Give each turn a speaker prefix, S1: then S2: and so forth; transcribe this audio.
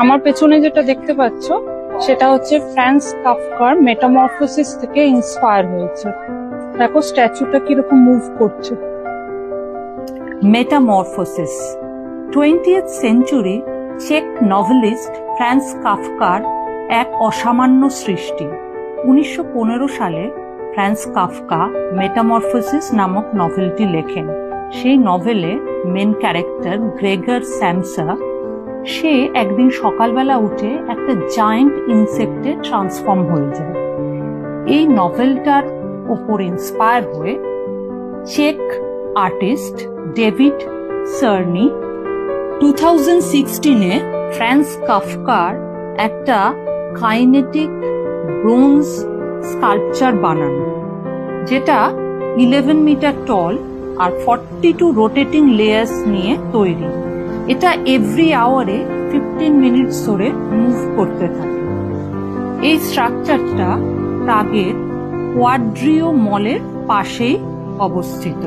S1: আমার পেছনে যেটা দেখতে পাচ্ছ সেটা হচ্ছে ফ্রান্স কাফকার মেটামরফোসিস থেকে ইন্সপায়ার হয়েছে। দেখো স্ট্যাচুটা কিরকম মুভ করছে।
S2: মেটামরফোসিস 20th সেঞ্চুরি চেক নভেলিস্ট ফ্রান্স কাফকার এক অসামান্য সৃষ্টি। 1915 সালে ফ্রান্স কাফকা মেটামরফোসিস নামক নভেলটি লেখেন। সেই নভেলে মেন ক্যারেক্টার গ্রেগর স্যামসা সে একদিন সকালবেলা উঠে একটা জায়ান্ট ইনসেক্টে ট্রান্সফর্ম হয়ে যায়। এই নভেলটার ওপর ইন্সপায়ার হয়ে চেক আর্টিস্ট ডেভিড সার্নি 2016-এ ফ্রান্স কাফকার একটা কাইনেটিক ব্রোঞ্জ স্কাল্পচার বানান, যেটা 11 মিটার টল আর 42 রোটেটিং লেয়ার্স নিয়ে তৈরি। এটা এভরি আওয়ারে 15 মিনিটস ধরে মুভ করতে থাকে। এই স্ট্রাকচারটা প্রাগের কোয়াড্রিও মলের পাশেই অবস্থিত।